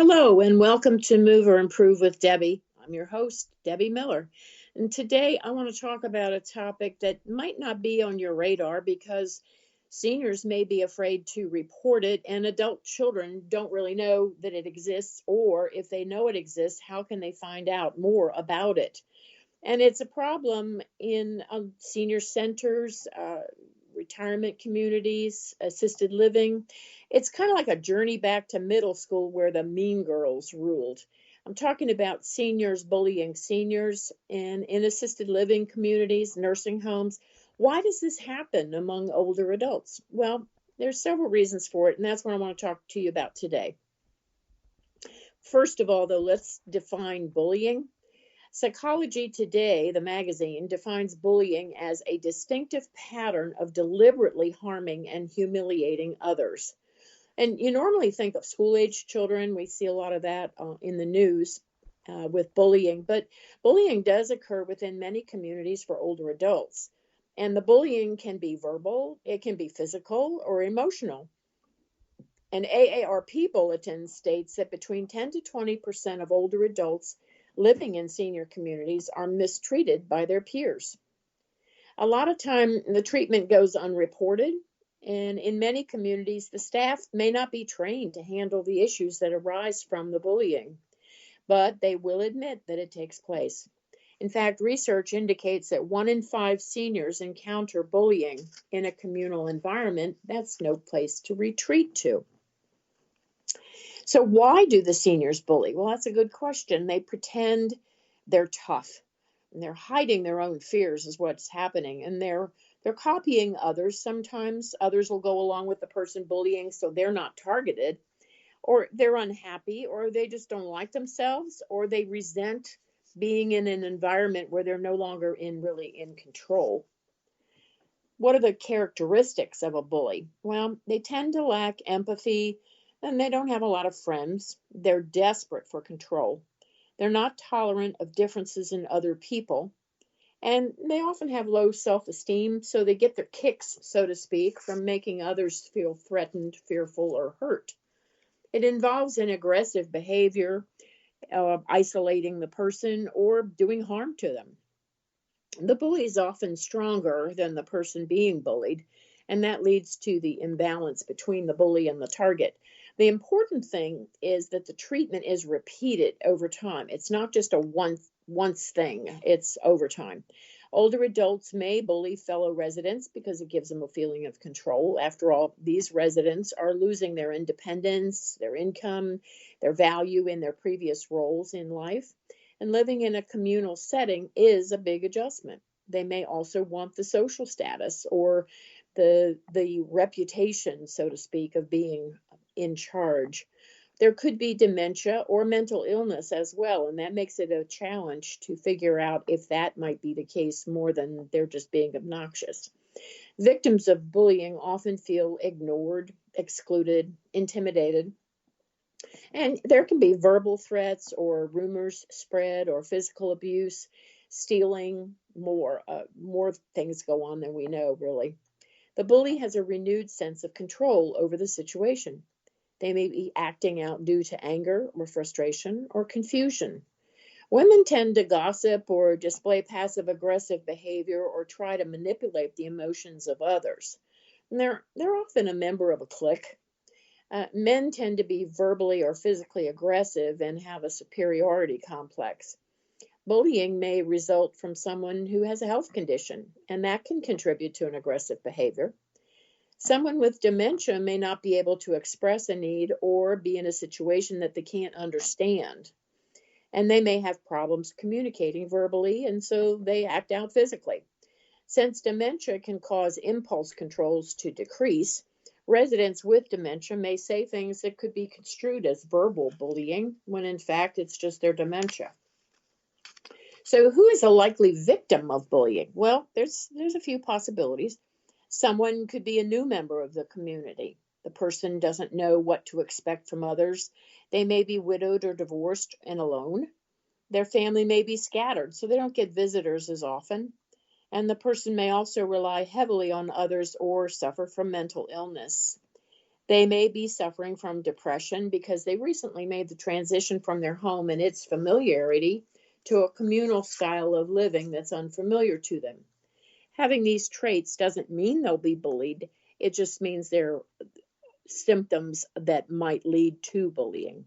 Hello, and welcome to Move or Improve with Debbie. I'm your host, Debbie Miller. And today I want to talk about a topic that might not be on your radar because seniors may be afraid to report it, and adult children don't really know that it exists, or if they know it exists, how can they find out more about it? And it's a problem in senior centers, retirement communities, assisted living. It's kind of like a journey back to middle school where the mean girls ruled. I'm talking about seniors bullying seniors and in assisted living communities, nursing homes. Why does this happen among older adults? Well, there's several reasons for it, and that's what I want to talk to you about today. First of all, though, let's define bullying. Psychology Today, the magazine, defines bullying as a distinctive pattern of deliberately harming and humiliating others. And you normally think of school-age children. We see a lot of that in the news with bullying, but bullying does occur within many communities for older adults. And the bullying can be verbal, it can be physical or emotional. An AARP bulletin states that between 10 to 20% of older adults living in senior communities are mistreated by their peers. A lot of time the treatment goes unreported, and in many communities the staff may not be trained to handle the issues that arise from the bullying, but they will admit that it takes place. In fact, research indicates that 1 in 5 seniors encounter bullying in a communal environment. That's no place to retreat to. So why do the seniors bully? Well, that's a good question. They pretend they're tough, and they're hiding their own fears is what's happening, and they're copying others. Sometimes others will go along with the person bullying so they're not targeted, or they're unhappy, or they just don't like themselves, or they resent being in an environment where they're no longer really in control. What are the characteristics of a bully? Well, they tend to lack empathy, and they don't have a lot of friends. They're desperate for control. They're not tolerant of differences in other people. And they often have low self-esteem, so they get their kicks, so to speak, from making others feel threatened, fearful, or hurt. It involves an aggressive behavior, isolating the person, or doing harm to them. The bully is often stronger than the person being bullied, and that leads to the imbalance between the bully and the target. The important thing is that the treatment is repeated over time. It's not just a once thing, it's over time. Older adults may bully fellow residents because it gives them a feeling of control. After all, these residents are losing their independence, their income, their value in their previous roles in life. And living in a communal setting is a big adjustment. They may also want the social status or the reputation, so to speak, of being in charge. There could be dementia or mental illness as well, and that makes it a challenge to figure out if that might be the case more than they're just being obnoxious. Victims of bullying often feel ignored, excluded, intimidated, and there can be verbal threats or rumors spread or physical abuse, stealing, more things go on than we know, really. The bully has a renewed sense of control over the situation. They may be acting out due to anger or frustration or confusion. Women tend to gossip or display passive aggressive behavior or try to manipulate the emotions of others. And they're often a member of a clique. Men tend to be verbally or physically aggressive and have a superiority complex. Bullying may result from someone who has a health condition, and that can contribute to an aggressive behavior. Someone with dementia may not be able to express a need or be in a situation that they can't understand. And they may have problems communicating verbally, and so they act out physically. Since dementia can cause impulse controls to decrease, residents with dementia may say things that could be construed as verbal bullying, when in fact it's just their dementia. So who is a likely victim of bullying? Well, there's a few possibilities. Someone could be a new member of the community. The person doesn't know what to expect from others. They may be widowed or divorced and alone. Their family may be scattered, so they don't get visitors as often. And the person may also rely heavily on others or suffer from mental illness. They may be suffering from depression because they recently made the transition from their home and its familiarity to a communal style of living that's unfamiliar to them. Having these traits doesn't mean they'll be bullied. It just means they're symptoms that might lead to bullying.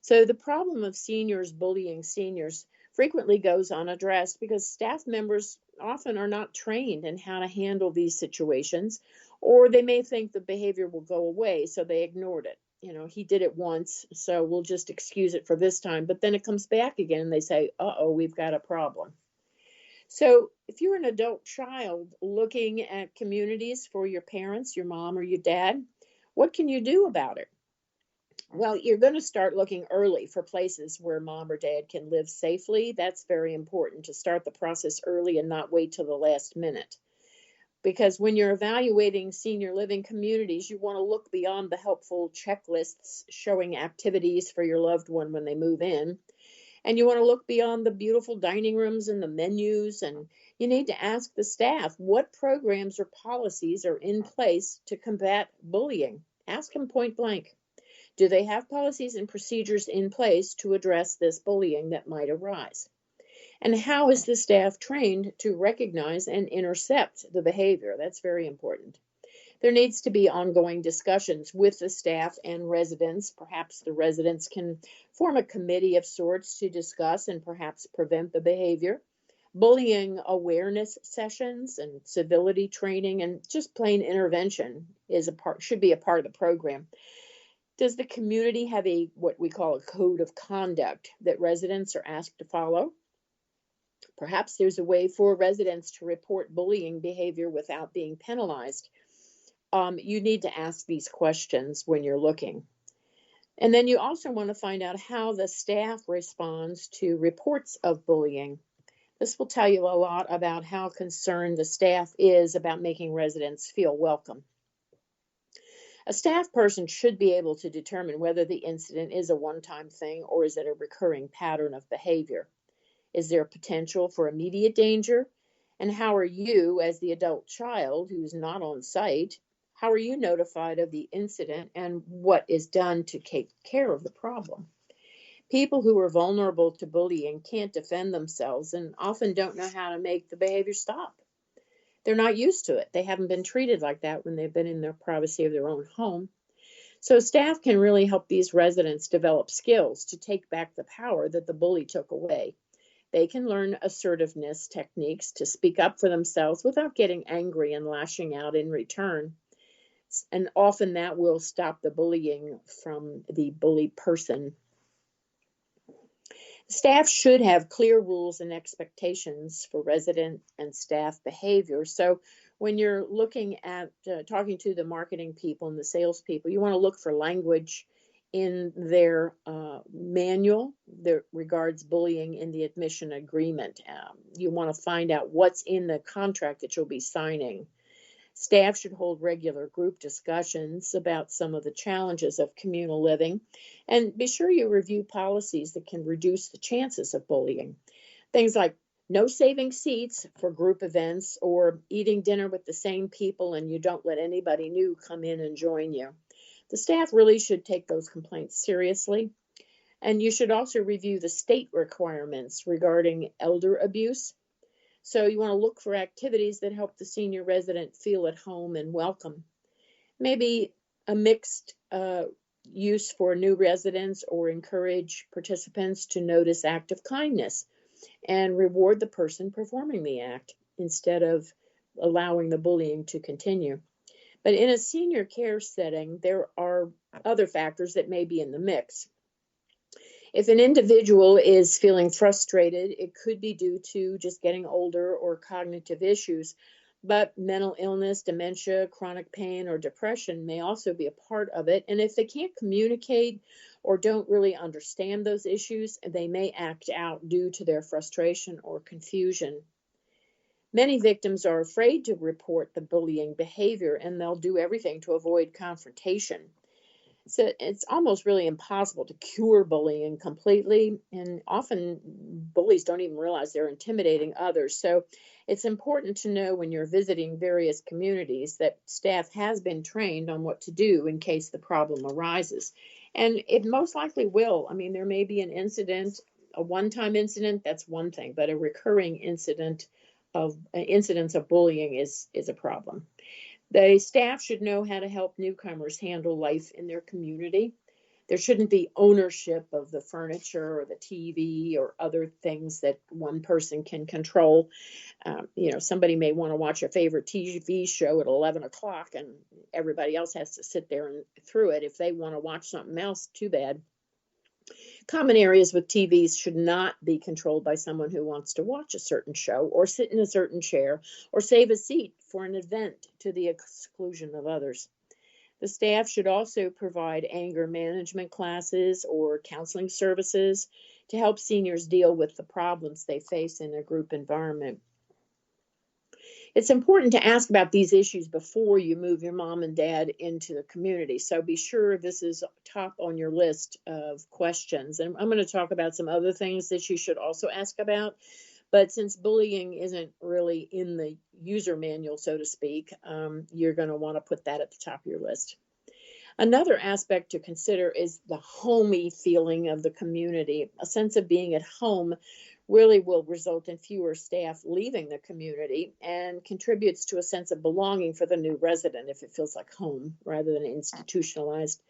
So the problem of seniors bullying seniors frequently goes unaddressed because staff members often are not trained in how to handle these situations, or they may think the behavior will go away, so they ignored it. He did it once, so we'll just excuse it for this time. But then it comes back again and they say, uh-oh, we've got a problem. So if you're an adult child looking at communities for your parents, your mom or your dad, what can you do about it? Well, you're going to start looking early for places where mom or dad can live safely. That's very important to start the process early and not wait till the last minute. Because when you're evaluating senior living communities, you want to look beyond the helpful checklists showing activities for your loved one when they move in. And you want to look beyond the beautiful dining rooms and the menus. And you need to ask the staff what programs or policies are in place to combat bullying. Ask them point blank. Do they have policies and procedures in place to address this bullying that might arise? And how is the staff trained to recognize and intercept the behavior? That's very important. There needs to be ongoing discussions with the staff and residents. Perhaps the residents can form a committee of sorts to discuss and perhaps prevent the behavior. Bullying awareness sessions and civility training and just plain intervention should be a part of the program. Does the community have what we call a code of conduct that residents are asked to follow? Perhaps there's a way for residents to report bullying behavior without being penalized. You need to ask these questions when you're looking. And then you also want to find out how the staff responds to reports of bullying. This will tell you a lot about how concerned the staff is about making residents feel welcome. A staff person should be able to determine whether the incident is a one-time thing or is it a recurring pattern of behavior. Is there potential for immediate danger? And how are you, as the adult child who's not on site, how are you notified of the incident and what is done to take care of the problem? People who are vulnerable to bullying can't defend themselves and often don't know how to make the behavior stop. They're not used to it. They haven't been treated like that when they've been in the privacy of their own home. So staff can really help these residents develop skills to take back the power that the bully took away. They can learn assertiveness techniques to speak up for themselves without getting angry and lashing out in return. And often that will stop the bullying from the bullied person. Staff should have clear rules and expectations for resident and staff behavior. So when you're looking at talking to the marketing people and the sales people, you want to look for language in their manual that regards bullying in the admission agreement. You want to find out what's in the contract that you'll be signing. Staff should hold regular group discussions about some of the challenges of communal living, and be sure you review policies that can reduce the chances of bullying. Things like no saving seats for group events or eating dinner with the same people and you don't let anybody new come in and join you. The staff really should take those complaints seriously. And you should also review the state requirements regarding elder abuse. So you want to look for activities that help the senior resident feel at home and welcome. Maybe a mixed use for new residents, or encourage participants to notice act of kindness and reward the person performing the act instead of allowing the bullying to continue. But in a senior care setting, there are other factors that may be in the mix. If an individual is feeling frustrated, it could be due to just getting older or cognitive issues, but mental illness, dementia, chronic pain, or depression may also be a part of it. And if they can't communicate or don't really understand those issues, they may act out due to their frustration or confusion. Many victims are afraid to report the bullying behavior, and they'll do everything to avoid confrontation. So it's almost really impossible to cure bullying completely, and often bullies don't even realize they're intimidating others. So it's important to know when you're visiting various communities that staff has been trained on what to do in case the problem arises. And it most likely will. I mean, there may be an incident, a one-time incident, that's one thing, but a recurring incidents of bullying is a problem. The staff should know how to help newcomers handle life in their community. There shouldn't be ownership of the furniture or the TV or other things that one person can control. Somebody may want to watch a favorite TV show at 11 o'clock and everybody else has to sit there and through it. If they want to watch something else, too bad. Common areas with TVs should not be controlled by someone who wants to watch a certain show or sit in a certain chair or save a seat for an event to the exclusion of others. The staff should also provide anger management classes or counseling services to help seniors deal with the problems they face in a group environment. It's important to ask about these issues before you move your mom and dad into the community. So be sure this is top on your list of questions. And I'm going to talk about some other things that you should also ask about. But since bullying isn't really in the user manual, so to speak, you're going to want to put that at the top of your list. Another aspect to consider is the homey feeling of the community. A sense of being at home really will result in fewer staff leaving the community and contributes to a sense of belonging for the new resident if it feels like home rather than institutionalized.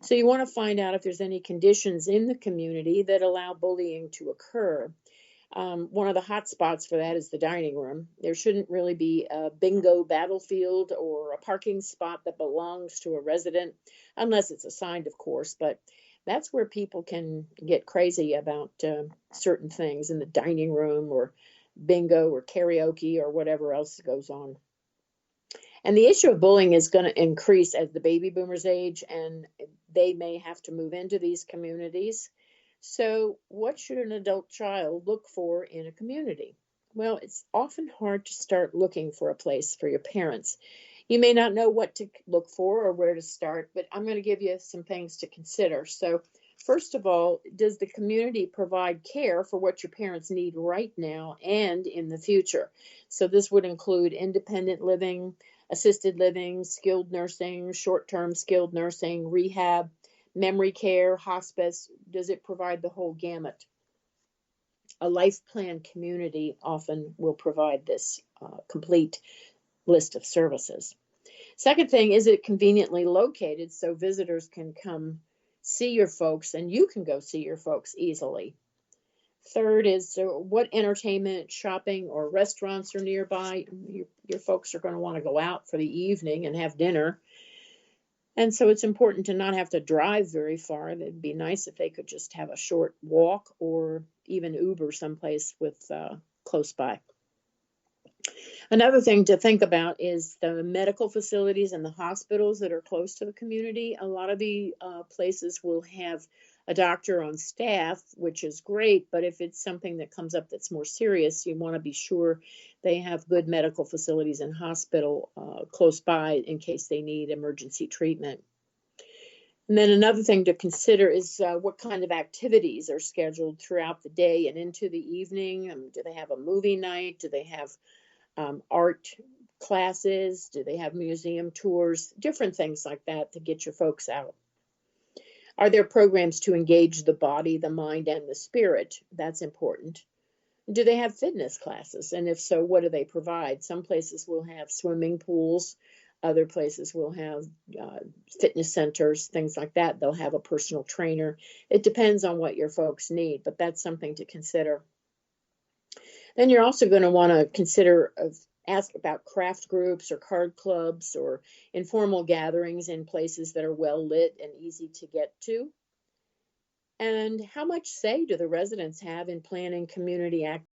So you want to find out if there's any conditions in the community that allow bullying to occur. One of the hot spots for that is the dining room. There shouldn't really be a bingo battlefield or a parking spot that belongs to a resident, unless it's assigned, of course, but that's where people can get crazy about certain things in the dining room or bingo or karaoke or whatever else goes on. And the issue of bullying is going to increase as the baby boomers age, and they may have to move into these communities. So, what should an adult child look for in a community? Well, it's often hard to start looking for a place for your parents. You may not know what to look for or where to start, but I'm going to give you some things to consider. So, first of all, does the community provide care for what your parents need right now and in the future? So, this would include independent living, assisted living, skilled nursing, short-term skilled nursing, rehab, memory care, hospice. Does it provide the whole gamut? A life plan community often will provide this complete list of services. Second thing, is it conveniently located so visitors can come see your folks and you can go see your folks easily? Third is what entertainment, shopping, or restaurants are nearby. Your folks are going to want to go out for the evening and have dinner. And so it's important to not have to drive very far. It'd be nice if they could just have a short walk or even Uber someplace with close by. Another thing to think about is the medical facilities and the hospitals that are close to the community. A lot of the places will have a doctor on staff, which is great, but if it's something that comes up that's more serious, you want to be sure they have good medical facilities and hospital close by in case they need emergency treatment. And then another thing to consider is what kind of activities are scheduled throughout the day and into the evening. Do they have a movie night? Do they have art classes? Do they have museum tours? Different things like that to get your folks out. Are there programs to engage the body, the mind, and the spirit? That's important. Do they have fitness classes? And if so, what do they provide? Some places will have swimming pools. Other places will have fitness centers, things like that. They'll have a personal trainer. It depends on what your folks need, but that's something to consider. Then you're also going to want to ask about craft groups or card clubs or informal gatherings in places that are well lit and easy to get to. And how much say do the residents have in planning community activities?